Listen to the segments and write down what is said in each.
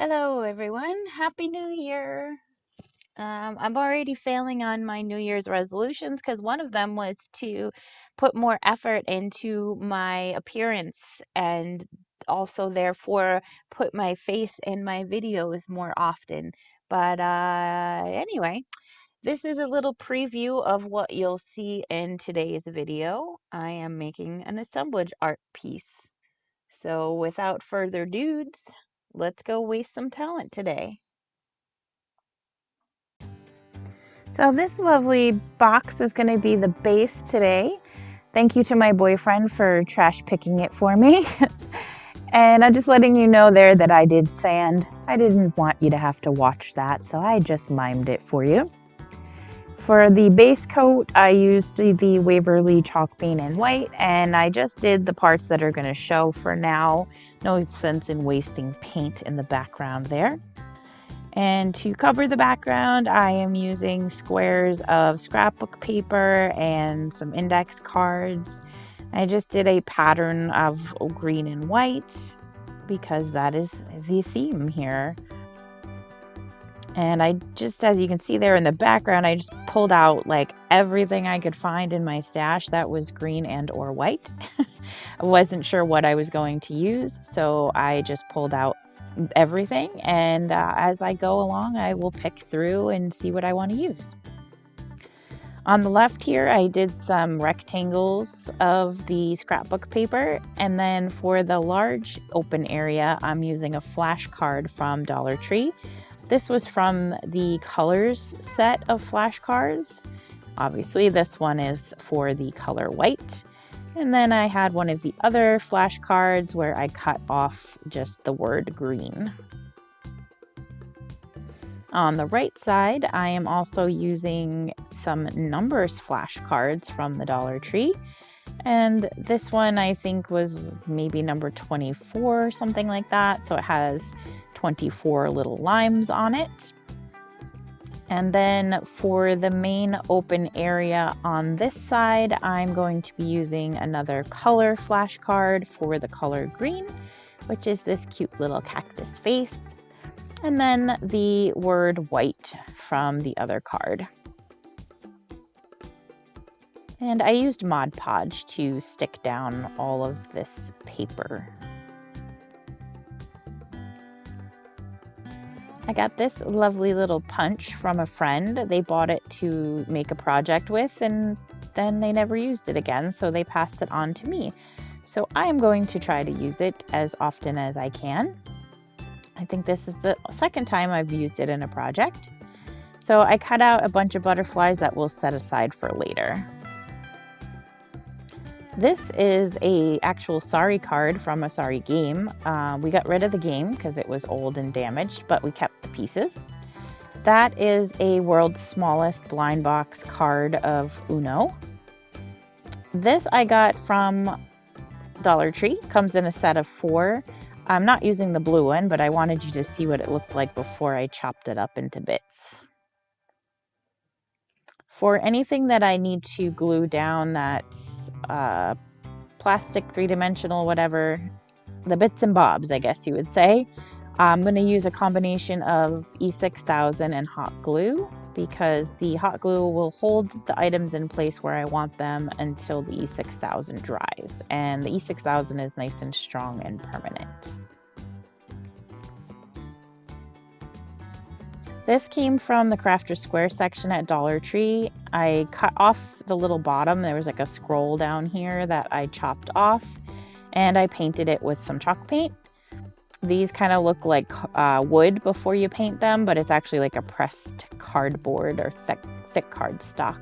Hello, everyone. Happy New Year. I'm already failing on my New Year's resolutions because one of them was to put more effort into my appearance and also, therefore, put my face in my videos more often. But anyway, this is a little preview of what you'll see in today's video. I am making an assemblage art piece. So without further dudes, let's go waste some talent today. So this lovely box is going to be the base today. Thank you to my boyfriend for trash picking it for me. And I'm just letting you know there that I did sand. I didn't want you to have to watch that, so I just mimed it for you. For the base coat, I used the Waverly chalk paint in white, and I just did the parts that are going to show for now. No sense in wasting paint in the background there. And to cover the background, I am using squares of scrapbook paper and some index cards. I just did a pattern of green and white because that is the theme here. And I just, as you can see there in the background, I just pulled out like everything I could find in my stash that was green and or white. I wasn't sure what I was going to use, so I just pulled out everything, and as I go along I will pick through and see what I want to use. On the left here I did some rectangles of the scrapbook paper, and then for the large open area I'm using a flashcard from Dollar Tree. This was from the colors set of flashcards. Obviously this one is for the color white. And then I had one of the other flashcards where I cut off just the word green. On the right side, I am also using some numbers flashcards from the Dollar Tree. And this one I think was maybe number 24 or something like that. So it has 24 little limes on it. And then for the main open area on this side, I'm going to be using another color flashcard for the color green, which is this cute little cactus face. And then the word white from the other card. And I used Mod Podge to stick down all of this paper. I got this lovely little punch from a friend. They bought it to make a project with, and then they never used it again, so they passed it on to me. So I'm going to try to use it as often as I can. I think this is the second time I've used it in a project. So I cut out a bunch of butterflies that we'll set aside for later. This is a actual Sorry card from a Sorry game. We got rid of the game because it was old and damaged, but we kept the pieces. That is a world's smallest blind box card of Uno. This I got from Dollar Tree. Comes in a set of 4. I'm not using the blue one, but I wanted you to see what it looked like before I chopped it up into bits. For anything that I need to glue down that's plastic, 3-dimensional, whatever, the bits and bobs, I guess you would say, I'm going to use a combination of E6000 and hot glue because the hot glue will hold the items in place where I want them until the E6000 dries, and the E6000 is nice and strong and permanent. This came from the Crafter Square section at Dollar Tree. I cut off the little bottom. There was like a scroll down here that I chopped off, and I painted it with some chalk paint. These kind of look like wood before you paint them, but it's actually like a pressed cardboard or thick cardstock.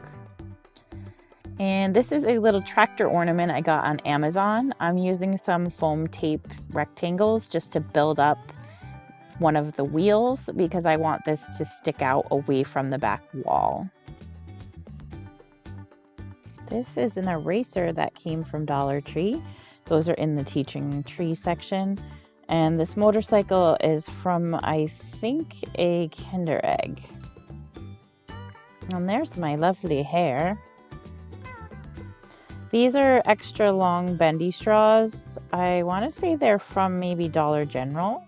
And this is a little tractor ornament I got on Amazon. I'm using some foam tape rectangles just to build up one of the wheels because I want this to stick out away from the back wall. This is an eraser that came from Dollar Tree. Those are in the teaching tree section. And this motorcycle is from, I think, a Kinder Egg. And there's my lovely hair. These are extra long bendy straws. I want to say they're from maybe Dollar General.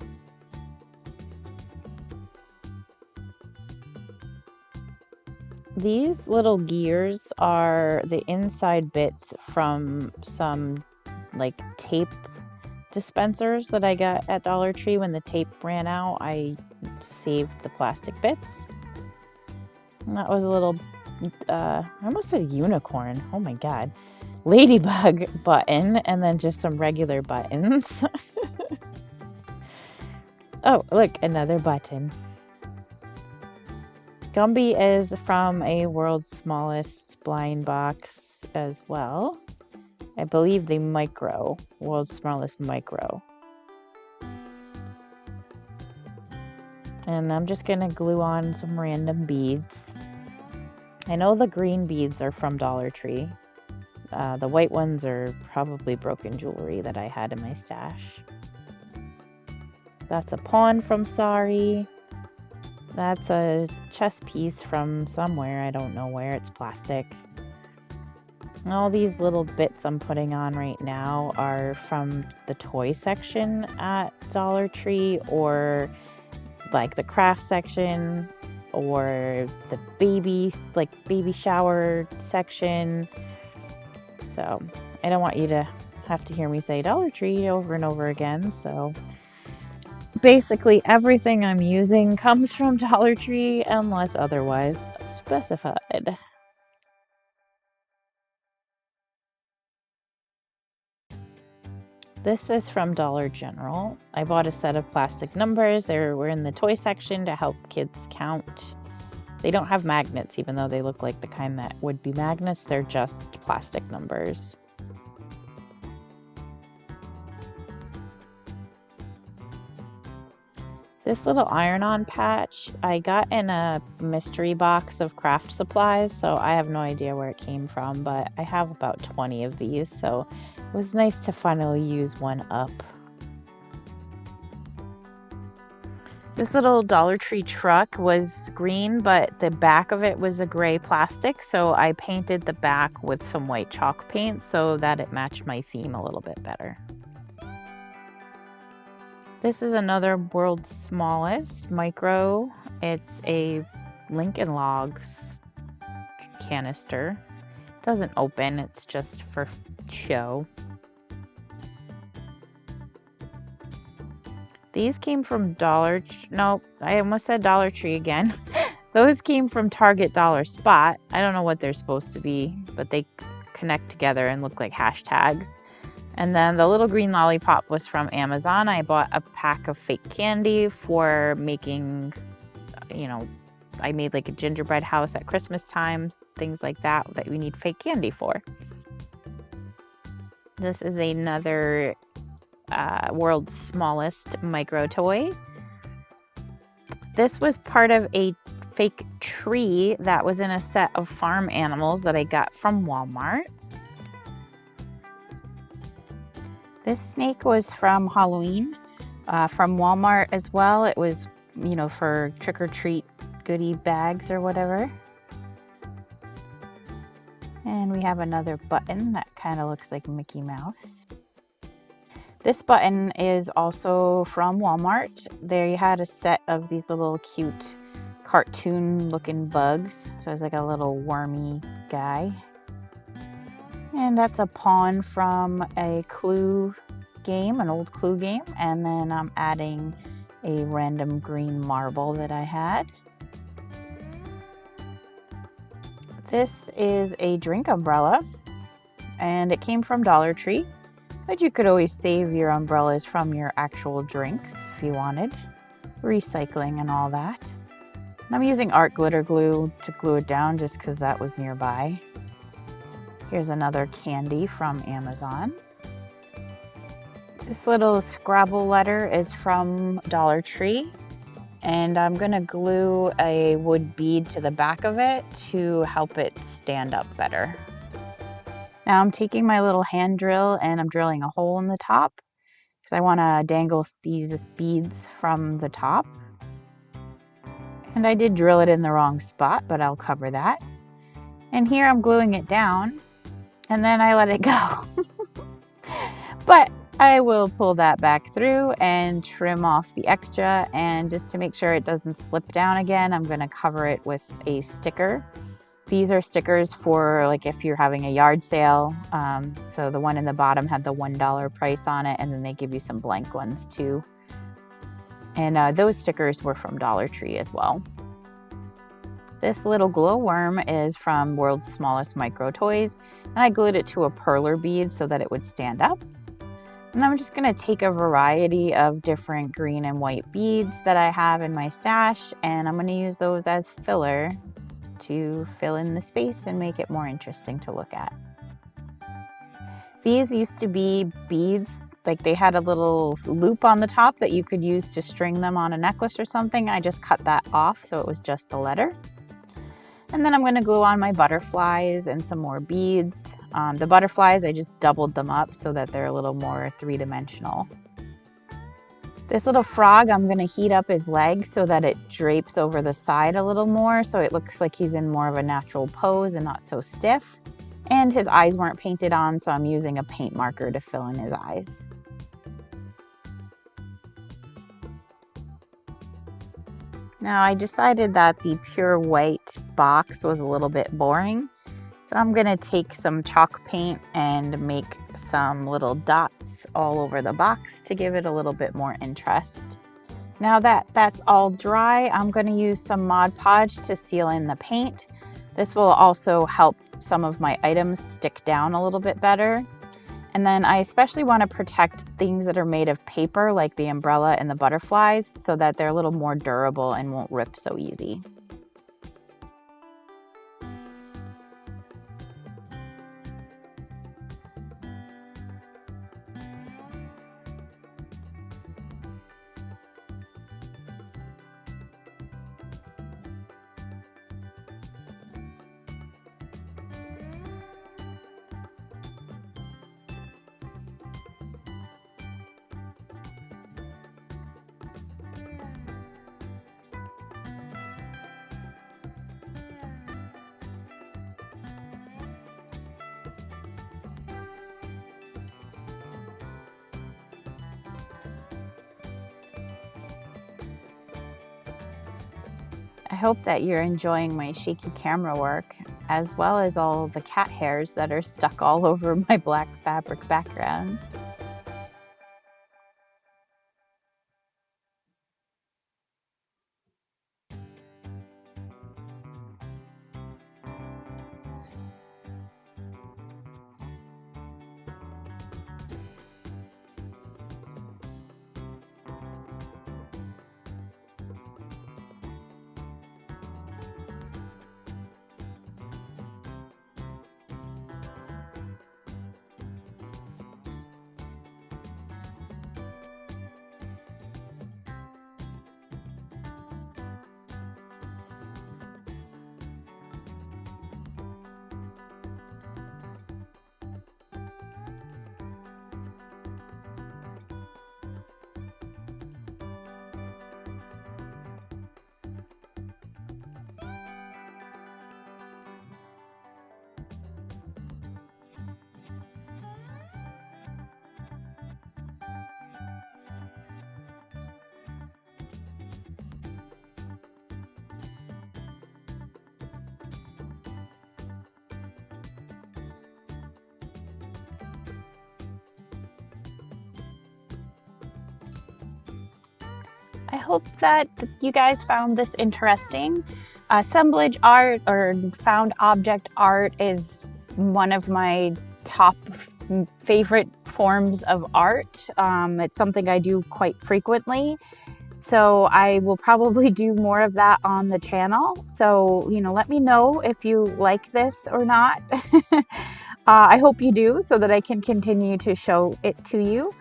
These little gears are the inside bits from some like tape dispensers that I got at Dollar Tree. When the tape ran out, I saved the plastic bits. And that was a little, I almost said unicorn. Oh my God. Ladybug button, and then just some regular buttons. Oh, look, another button. Gumby is from a World's Smallest blind box as well. I believe the micro, World's Smallest micro. And I'm just gonna glue on some random beads. I know the green beads are from Dollar Tree. The white ones are probably broken jewelry that I had in my stash. That's a pawn from Sorry. That's a chess piece from somewhere. I don't know where. It's plastic. All these little bits I'm putting on right now are from the toy section at Dollar Tree, or like the craft section, or the baby shower section. So I don't want you to have to hear me say Dollar Tree over and over again. So basically everything I'm using comes from Dollar Tree unless otherwise specified. This is from Dollar General. I bought a set of plastic numbers. They were in the toy section to help kids count. They don't have magnets, even though they look like the kind that would be magnets. They're just plastic numbers. This little iron-on patch I got in a mystery box of craft supplies, so I have no idea where it came from, but I have about 20 of these, so it was nice to finally use one up. This little Dollar Tree truck was green, but the back of it was a gray plastic, so I painted the back with some white chalk paint so that it matched my theme a little bit better. This is another World's Smallest micro. It's a Lincoln Logs canister. It doesn't open, it's just for show. These came from nope, I almost said Dollar Tree again. Those came from Target Dollar Spot. I don't know what they're supposed to be, but they connect together and look like hashtags. And then the little green lollipop was from Amazon. I bought a pack of fake candy for making, I made like a gingerbread house at Christmas time, things like that we need fake candy for. This is another World's Smallest micro toy. This was part of a fake tree that was in a set of farm animals that I got from Walmart. This snake was from Halloween, from Walmart as well. It was, for trick-or-treat goodie bags or whatever. And we have another button that kind of looks like Mickey Mouse. This button is also from Walmart. They had a set of these little cute cartoon-looking bugs. So it's like a little wormy guy. And that's a pawn from a Clue game, an old Clue game. And then I'm adding a random green marble that I had. This is a drink umbrella, and it came from Dollar Tree. But you could always save your umbrellas from your actual drinks if you wanted. Recycling and all that. And I'm using art glitter glue to glue it down just because that was nearby. Here's another candy from Amazon. This little Scrabble letter is from Dollar Tree, and I'm gonna glue a wood bead to the back of it to help it stand up better. Now I'm taking my little hand drill and I'm drilling a hole in the top because I wanna dangle these beads from the top. And I did drill it in the wrong spot, but I'll cover that. And here I'm gluing it down. And then I let it go. But I will pull that back through and trim off the extra. And just to make sure it doesn't slip down again, I'm going to cover it with a sticker These are stickers for like if you're having a yard sale. So the one in the bottom had the $1 price on it, and then they give you some blank ones too. And those stickers were from Dollar Tree as well. This little glowworm is from World's Smallest Micro Toys, and I glued it to a perler bead so that it would stand up. And I'm just going to take a variety of different green and white beads that I have in my stash, and I'm going to use those as filler to fill in the space and make it more interesting to look at. These used to be beads, like they had a little loop on the top that you could use to string them on a necklace or something. I just cut that off so it was just the letter. And then I'm going to glue on my butterflies and some more beads. The butterflies, I just doubled them up so that they're a little more three-dimensional. This little frog, I'm going to heat up his legs so that it drapes over the side a little more, so it looks like he's in more of a natural pose and not so stiff. And his eyes weren't painted on, so I'm using a paint marker to fill in his eyes. Now I decided that the pure white box was a little bit boring, so I'm going to take some chalk paint and make some little dots all over the box to give it a little bit more interest. Now that that's all dry, I'm going to use some Mod Podge to seal in the paint. This will also help some of my items stick down a little bit better. And then I especially want to protect things that are made of paper, like the umbrella and the butterflies, so that they're a little more durable and won't rip so easy. I hope that you're enjoying my shaky camera work, as well as all the cat hairs that are stuck all over my black fabric background. I hope that you guys found this interesting. Assemblage art or found object art is one of my top favorite forms of art. It's something I do quite frequently. So I will probably do more of that on the channel. So, let me know if you like this or not. I hope you do so that I can continue to show it to you.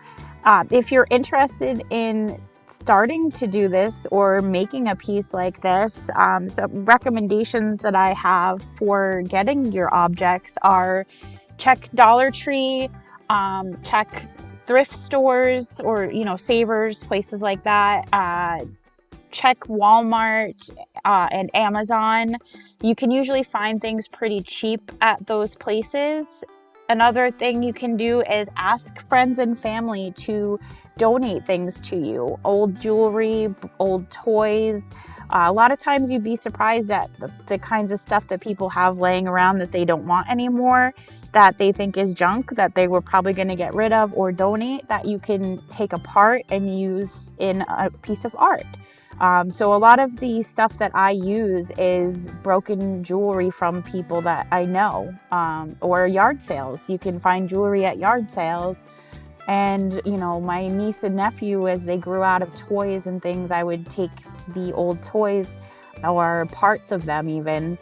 If you're interested in starting to do this or making a piece like this, some recommendations that I have for getting your objects are check Dollar Tree, check thrift stores or, Savers, places like that. Check Walmart and Amazon. You can usually find things pretty cheap at those places. Another thing you can do is ask friends and family to donate things to you. Old jewelry, old toys, A lot of times you'd be surprised at the kinds of stuff that people have laying around that they don't want anymore, that they think is junk, that they were probably going to get rid of or donate, that you can take apart and use in a piece of art. So a lot of the stuff that I use is broken jewelry from people that I know, or yard sales. You can find jewelry at yard sales. And, you know, my niece and nephew, as they grew out of toys and things, I would take the old toys or parts of them even.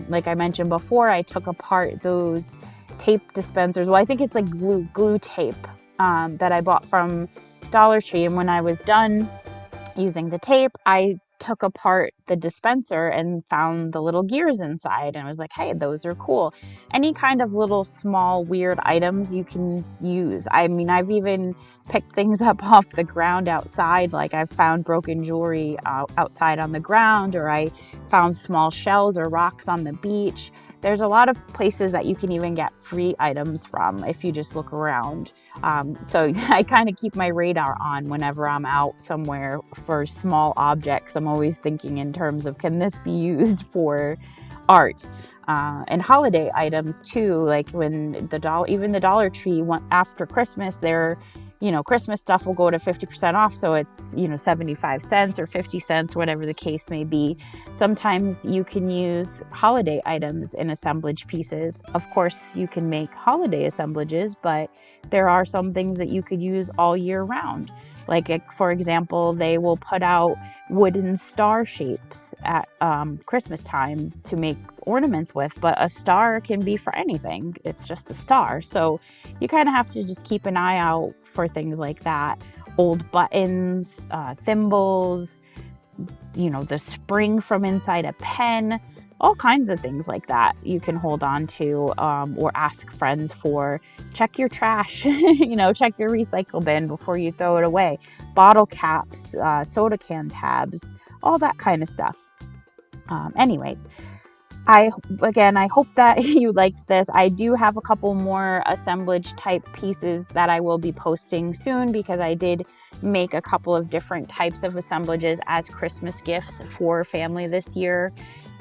Like I mentioned before, I took apart those tape dispensers. Well, I think it's like glue tape that I bought from Dollar Tree. And when I was done using the tape, I took apart the dispenser and found the little gears inside, and I was like, hey, those are cool. Any kind of little small weird items you can use. I mean, I've even picked things up off the ground outside. Like I've found broken jewelry outside on the ground, or I found small shells or rocks on the beach. There's a lot of places that you can even get free items from if you just look around. So I kind of keep my radar on whenever I'm out somewhere for small objects. I'm always thinking in terms of, can this be used for art? And holiday items too, like when even the Dollar Tree after Christmas, Christmas stuff will go to 50% off. So it's, 75 cents or 50 cents, whatever the case may be. Sometimes you can use holiday items in assemblage pieces. Of course, you can make holiday assemblages, but there are some things that you could use all year round. Like, for example, they will put out wooden star shapes at Christmas time to make ornaments with, but a star can be for anything. It's just a star. So you kind of have to just keep an eye out for things like that. Old buttons, thimbles, the spring from inside a pen, all kinds of things like that you can hold on to, or ask friends for. Check your trash, check your recycle bin before you throw it away. Bottle caps, soda can tabs, all that kind of stuff. Anyways, I hope that you liked this. I do have a couple more assemblage type pieces that I will be posting soon, because I did make a couple of different types of assemblages as Christmas gifts for family this year.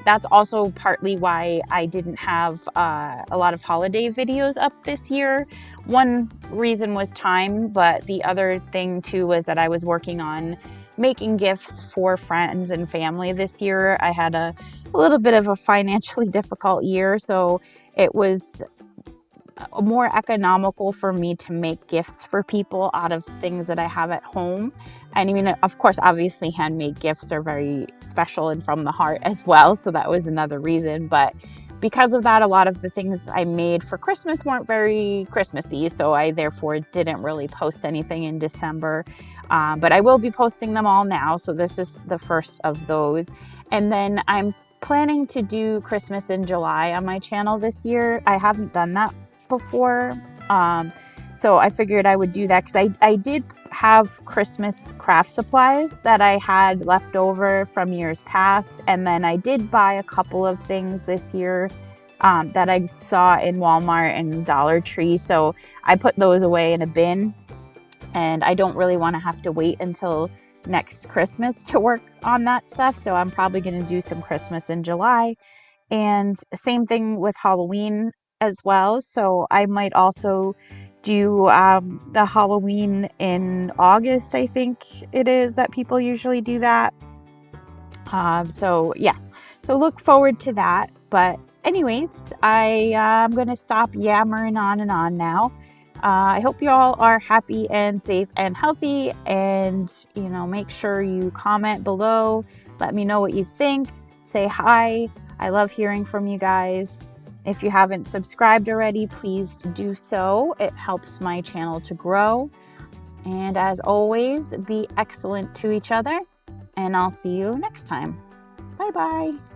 That's also partly why I didn't have a lot of holiday videos up this year. One reason was time, but the other thing too was that I was working on making gifts for friends and family this year. I had a little bit of a financially difficult year, so it was more economical for me to make gifts for people out of things that I have at home. And I mean, of course, obviously handmade gifts are very special and from the heart as well, so that was another reason. But because of that, a lot of the things I made for Christmas weren't very Christmassy, so I therefore didn't really post anything in December. But I will be posting them all now, so this is the first of those. And then I'm planning to do Christmas in July on my channel this year. I haven't done that before, so I figured I would do that, because I did have Christmas craft supplies that I had left over from years past, and then I did buy a couple of things this year that I saw in Walmart and Dollar Tree, so I put those away in a bin, and I don't really want to have to wait until next Christmas to work on that stuff, so I'm probably going to do some Christmas in July. And same thing with Halloween as well, so I might also do the Halloween in August. I think it is that people usually do that. So look forward to that. But anyways, I'm gonna stop yammering on and on now. I hope you all are happy and safe and healthy, and make sure you comment below, let me know what you think, say hi. I love hearing from you guys. If you haven't subscribed already, please do so. It helps my channel to grow. And as always, be excellent to each other, and I'll see you next time. Bye bye.